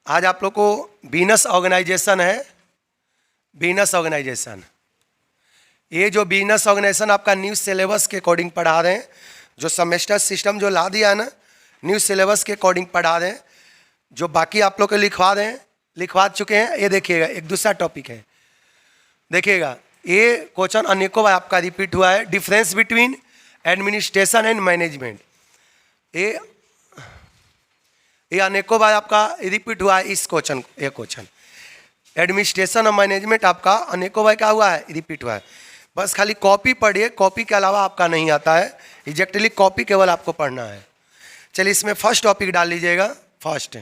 आज आप लोग को बिजनेस ऑर्गेनाइजेशन है। बिजनेस ऑर्गेनाइजेशन, ये जो बिजनेस ऑर्गेनाइजेशन आपका न्यू सिलेबस के अकॉर्डिंग पढ़ा रहे हैं। जो सेमेस्टर सिस्टम जो ला दिया है ना, न्यू सिलेबस के अकॉर्डिंग पढ़ा रहे हैं। जो बाकी आप लोग को लिखवा रहे हैं, लिखवा चुके हैं। ये देखिएगा, एक दूसरा टॉपिक है, देखिएगा। ये क्वेश्चन अनेकों बार आपका रिपीट हुआ है। Difference between administration and management, ये अनेकों बार आपका रिपीट हुआ है। इस क्वेश्चन, ये क्वेश्चन एडमिनिस्ट्रेशन और मैनेजमेंट आपका अनेकों बार क्या हुआ है, रिपीट हुआ है। बस खाली कॉपी पढ़िए, कॉपी के अलावा आपका नहीं आता है। एग्जैक्टली कॉपी केवल आपको पढ़ना है। चलिए इसमें फर्स्ट टॉपिक डाल लीजिएगा। First,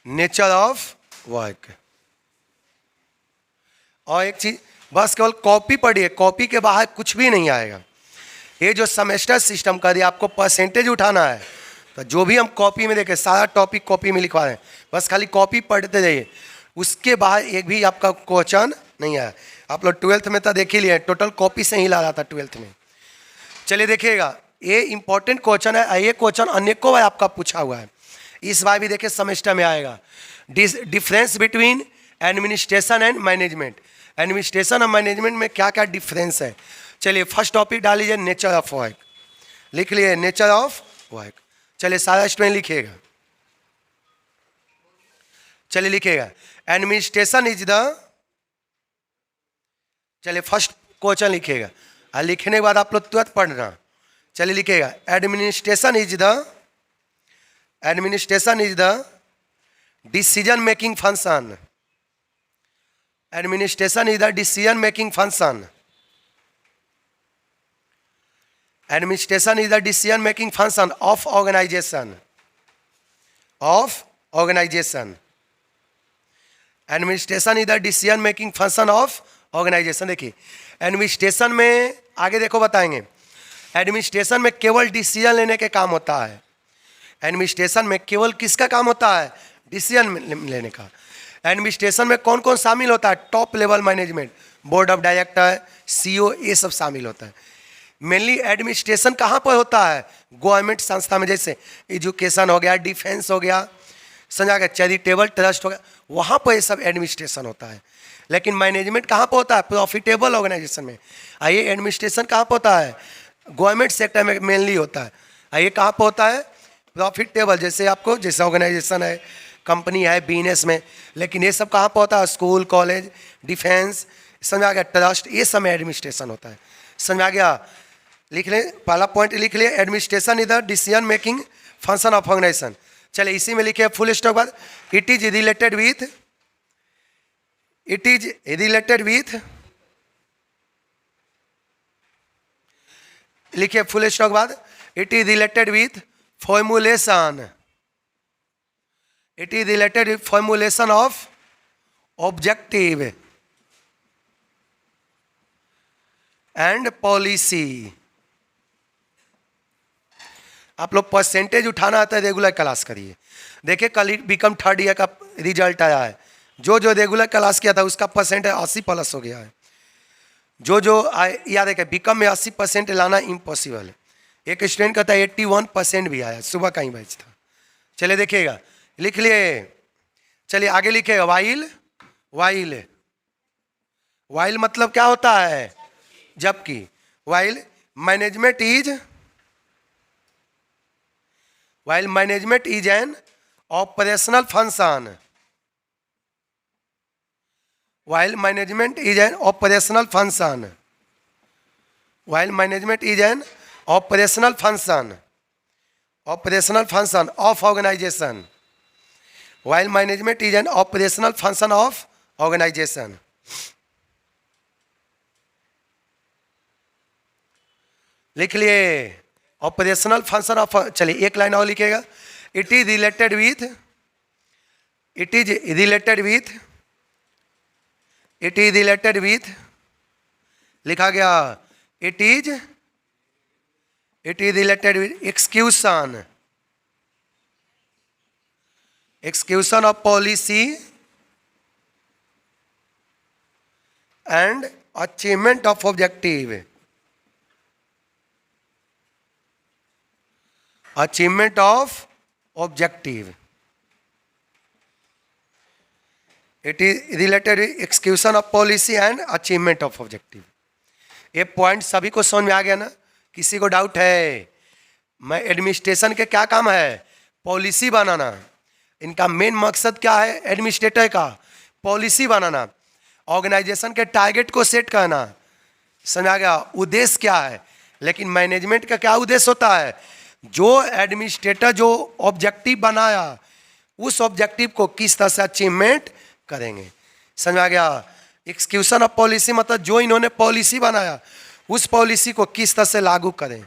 nature of work. और एक चीज, बस केवल कॉपी पढ़िए, कॉपी के बाहर कुछ भी नहीं आएगा। ये जो सेमेस्टर सिस्टम का दिया, आपको परसेंटेज उठाना है, तो जो भी हम कॉपी में देखें सारा टॉपिक कॉपी में लिखवा रहे हैं। बस खाली कॉपी पढ़ते जाइए, उसके बाहर एक भी आपका क्वेश्चन नहीं आया। आप लोग 12th में तो देख ही लिए, टोटल कॉपी से ही ला रहा था 12th में। चलिए देखिएगा, ये इंपॉर्टेंट क्वेश्चन है। ये क्वेश्चन अनेकों बार आपका पूछा हुआ है, इस बार भी देखिए सेमेस्टर में आएगा। Difference between administration and management, administration और मैनेजमेंट में क्या क्या डिफरेंस है। चलिए फर्स्ट टॉपिक डाल लीजिए, नेचर ऑफ वर्क। लिख लिए नेचर ऑफ वर्क। चलिए सारा स्टूडेंट लिखिएगा। चलिए लिखिएगा, एडमिनिस्ट्रेशन इज द, चलिए फर्स्ट क्वेश्चन लिखिएगा और लिखने के बाद आप लोग तुरंत पढ़ना। चलिए लिखिएगा, administration is the decision making function. Administration is the decision making function. Administration is the decision making function of organization. Administration is the decision making function of organization। देखिए एडमिनिस्ट्रेशन में आगे देखो बताएंगे। एडमिनिस्ट्रेशन में केवल डिसीजन लेने के काम होता है। एडमिनिस्ट्रेशन में केवल किसका काम होता है, डिसीजन लेने का। एडमिनिस्ट्रेशन में कौन कौन शामिल होता है, top level management, board of director, CEO, ये सब शामिल होता है। मेनली एडमिनिस्ट्रेशन कहाँ पर होता है, गवर्नमेंट संस्था में, जैसे एजुकेशन हो गया, डिफेंस हो गया, समझा गया, चैरिटेबल ट्रस्ट हो गया, वहाँ पर ये सब एडमिनिस्ट्रेशन होता है। लेकिन मैनेजमेंट कहाँ पर होता है, प्रॉफिटेबल ऑर्गेनाइजेशन में। आइए एडमिनिस्ट्रेशन कहाँ पर होता है, गवर्नमेंट सेक्टर में मेनली होता है। आइए कहाँ पर होता है, प्रॉफिटेबल, जैसे आपको जैसे ऑर्गेनाइजेशन है, कंपनी है, बिजनेस में। लेकिन ये सब कहाँ पर होता है, स्कूल, कॉलेज, डिफेंस, समझा गया, ट्रस्ट, ये सब में एडमिनिस्ट्रेशन होता है। समझा गया। लिख लें, पहला पॉइंट लिख लिए, administration is the decision making function of organization. चलिए इसी में लिखे फुल स्टॉप बाद, इट इज रिलेटेड विथ, लिखिए फुल स्टॉप बाद, it is related with formulation, it is related with formulation of objective and policy. आप लोग परसेंटेज उठाना आता है, रेगुलर क्लास करिए। देखिए कल बीकॉम थर्ड ईयर का रिजल्ट आया है, जो जो रेगुलर क्लास किया था उसका परसेंटेज 80+ हो गया है। जो याद है, बीकॉम में 80% लाना इम्पॉसिबल है। एक स्टूडेंट का था 81% भी आया, सुबह का ही बैच था। चलिए देखिएगा, लिख लिए। चलिए आगे लिखिएगा, वाइल मतलब क्या होता है, जबकि। While management is an operational function, while management is an operational function, of organization, while management is an operational function of organization। लिख लिए, ऑपरेशनल फंक्शन ऑफ। चलिए एक लाइन और लिखिएगा, इट इज रिलेटेड विथ, लिखा गया, it is related with execution of policy and achievement of objective, objective, it is related execution of policy and achievement of objective. ये point सभी को समझ में आ गया ना? किसी को डाउट है? मैं एडमिनिस्ट्रेशन के क्या काम है? पॉलिसी बनाना। इनका मेन मकसद क्या है? एडमिनिस्ट्रेटर का पॉलिसी बनाना, ऑर्गेनाइजेशन के टारगेट को सेट करना। समझ आ गया? उद्देश्य क्या है? लेकिन मैनेजमेंट का क्या उद्देश्य होता है? जो एडमिनिस्ट्रेटर जो ऑब्जेक्टिव बनाया उस ऑब्जेक्टिव को किस तरह से अचीवमेंट करेंगे। समझ आ गया? एक्सक्यूशन ऑफ पॉलिसी मतलब जो इन्होंने पॉलिसी बनाया उस पॉलिसी को किस तरह से लागू करें,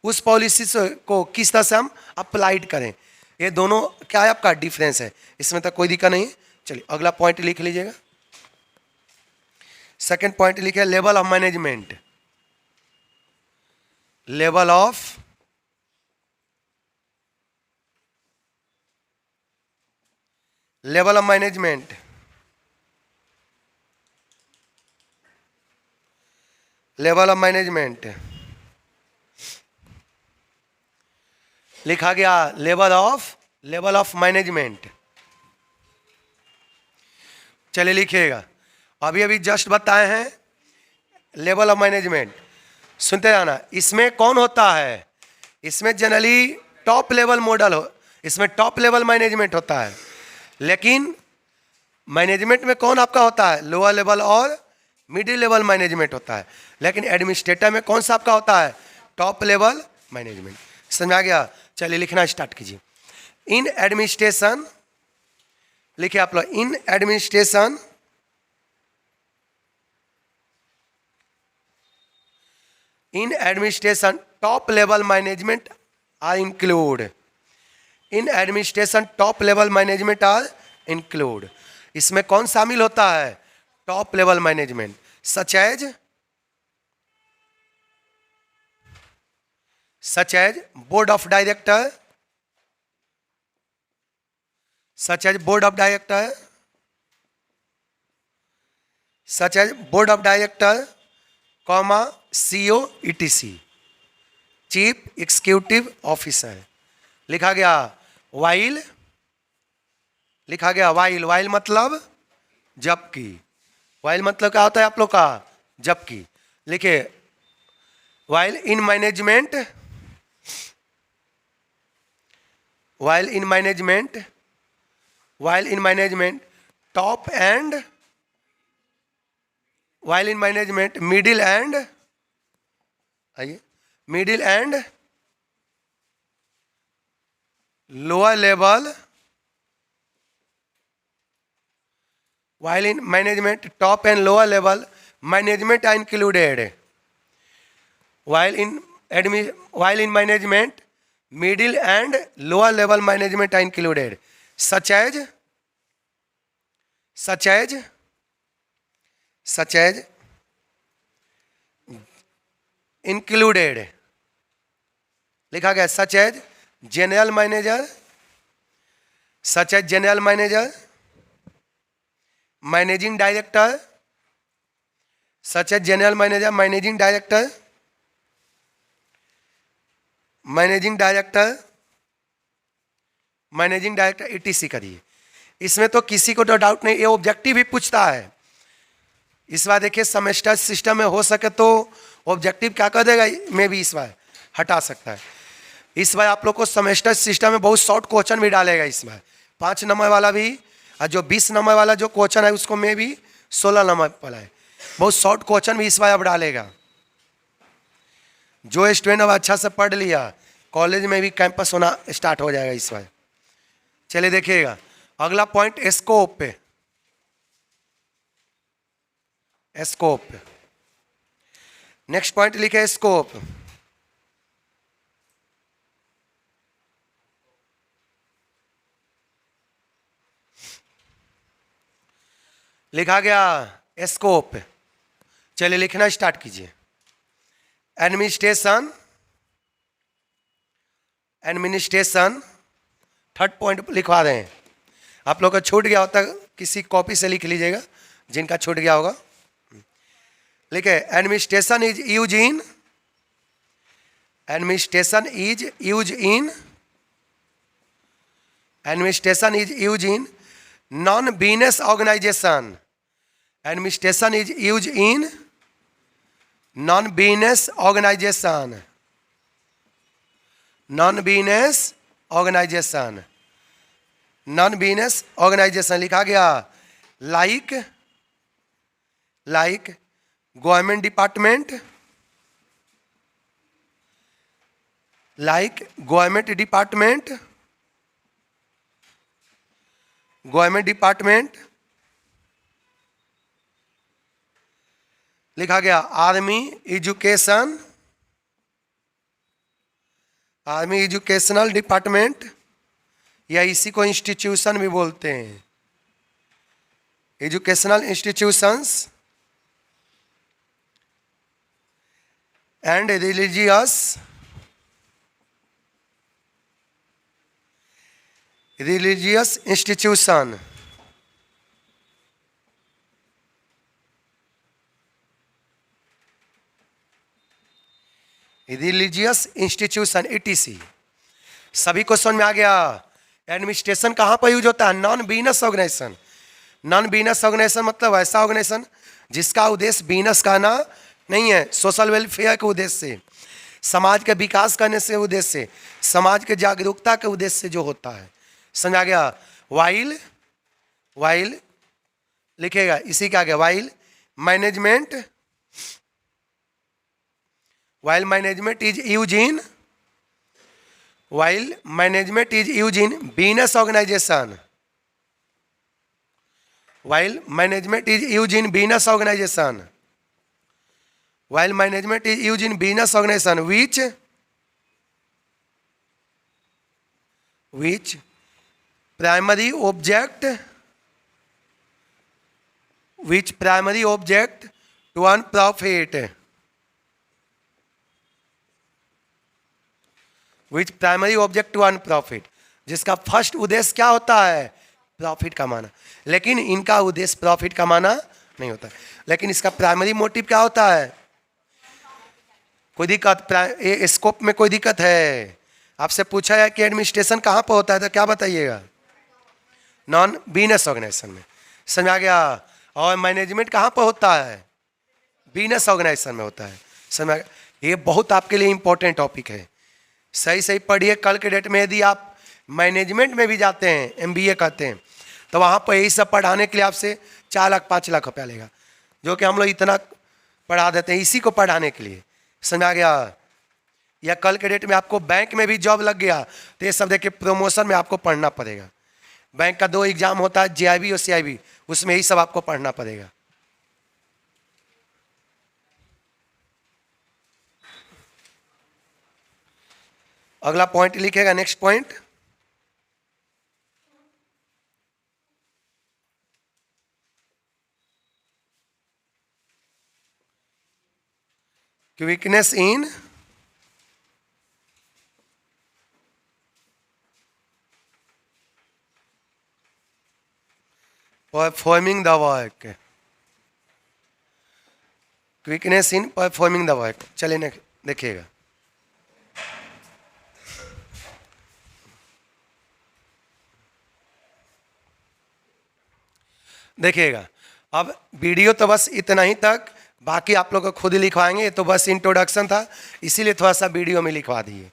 उस पॉलिसी को किस तरह से हम अप्लाइड करें। ये दोनों क्या है आपका डिफरेंस है, इसमें तो कोई दिक्कत नहीं है। चलिए अगला पॉइंट लिख लीजिएगा। सेकंड पॉइंट लिखे level of management. Level of management. Level of management लिखा गया लेवल ऑफ मैनेजमेंट। चलिए लिखिएगा, अभी अभी जस्ट बताए हैं लेवल ऑफ मैनेजमेंट, सुनते जाना। इसमें कौन होता है? इसमें जनरली टॉप लेवल मॉडल हो, इसमें टॉप लेवल मैनेजमेंट होता है। लेकिन मैनेजमेंट में कौन आपका होता है? लोअर लेवल और मिडिल लेवल मैनेजमेंट होता है। लेकिन एडमिनिस्ट्रेटर में कौन सा आपका होता है? Top level management. समझ आ गया? चलिए लिखना स्टार्ट कीजिए। इन एडमिनिस्ट्रेशन लिखिए आप लोग, in administration top level management are include. In administration top level management are include. इसमें कौन शामिल होता है? Top level management, such as board of director, such as board of director, comma CEO etc, chief executive officer. लिखा गया while, लिखा गया while. While मतलब जबकि, वाइल मतलब क्या होता है आप लोग का? जबकि। लिखे while in management, while in management top and while in management middle and आइए middle and lower level, while in management top and lower level management are included, while in management middle and lower level management are included, such as included। लिखा गया such as general manager, managing director, such as general manager, managing director etc करिए। इसमें तो किसी को तो doubt नहीं, ये ऑब्जेक्टिव भी पूछता है। इस बार देखिए सेमेस्टर सिस्टम में हो सके तो ऑब्जेक्टिव क्या कर देगा, मैं भी इस बार हटा सकता है। इस बार आप लोग को सेमेस्टर सिस्टम में बहुत शॉर्ट क्वेश्चन भी डालेगा इस बार, 5 नंबर वाला भी, और जो 20 नंबर वाला जो क्वेश्चन है उसको में भी 16 नंबर वाला है, बहुत शॉर्ट क्वेश्चन भी इस बार अब डालेगा। जो स्टूडेंट अब अच्छा से पढ़ लिया, कॉलेज में भी कैंपस होना स्टार्ट हो जाएगा इस बार। चलिए देखिएगा अगला पॉइंट स्कोप पे। नेक्स्ट पॉइंट लिखे स्कोप। लिखा गया स्कोप। चलिए लिखना स्टार्ट कीजिए। एडमिनिस्ट्रेशन थर्ड पॉइंट लिखवा रहे हैं। आप लोग का छूट गया होता किसी कॉपी से लिख लीजिएगा जिनका छूट गया होगा। लिखे administration is use in Administration is used in non-business organization. Administration is used in non-business organization. Non-business organization. Non-business organization लिखा गया like government department, like government department, लिखा गया आर्मी एजुकेशनल डिपार्टमेंट, या इसी को इंस्टीट्यूशन भी बोलते हैं, educational institutions and religious institution. Religious institution ETC. सभी को समझ में आ गया. एडमिनिस्ट्रेशन कहाँ पर यूज होता है? Non business organization. Non business organization मतलब ऐसा ऑर्गेनाइजेशन जिसका उद्देश्य बिजनेस करना नहीं है, सोशल वेलफेयर के उद्देश्य से, समाज के विकास करने से उद्देश्य से, समाज के जागरूकता के उद्देश्य से जो होता है. समझा गया. वाइल लिखेगा इसी के आगे while management is use in business organization. While management is used in business organization, which primary object to earn profit. Which primary object to earn profit. जिसका फर्स्ट उद्देश्य क्या होता है? प्रॉफिट कमाना. लेकिन इनका उद्देश्य प्रॉफिट कमाना नहीं होता. लेकिन इसका प्राइमरी मोटिव क्या होता है? कोई दिक्कत स्कोप में कोई दिक्कत है? आपसे पूछा है कि एडमिनिस्ट्रेशन कहाँ पर होता है तो क्या बताइएगा? नॉन बिजनेस ऑर्गेनाइजेशन में. समझ आ गया. और मैनेजमेंट कहाँ पर होता है? बिजनेस ऑर्गेनाइजेशन में होता है. समझ. ये बहुत आपके लिए इंपॉर्टेंट टॉपिक है. सही पढ़िए. कल के डेट में यदि आप मैनेजमेंट में भी जाते हैं, MBA करते हैं, तो वहाँ पर यही सब पढ़ाने के लिए आपसे 4 लाख 5 लाख रुपया लेगा, जो कि हम लोग इतना पढ़ा देते हैं इसी को पढ़ाने के लिए. समझा गया. या कल के डेट में आपको बैंक में भी जॉब लग गया तो ये सब देखिए प्रमोशन में आपको पढ़ना पड़ेगा. बैंक का 2 एग्जाम होता है, JIB और CIB, उसमें यही सब आपको पढ़ना पड़ेगा. अगला पॉइंट लिखेगा. Next point, weakness in performing the work. Weakness in performing the work. चलिए देखिएगा. देखिएगा. अब वीडियो तो बस इतना ही तक, बाकी आप लोग को खुद ही लिखवाएंगे. ये तो बस इंट्रोडक्शन था, इसीलिए थोड़ा सा वीडियो में लिखवा दिए.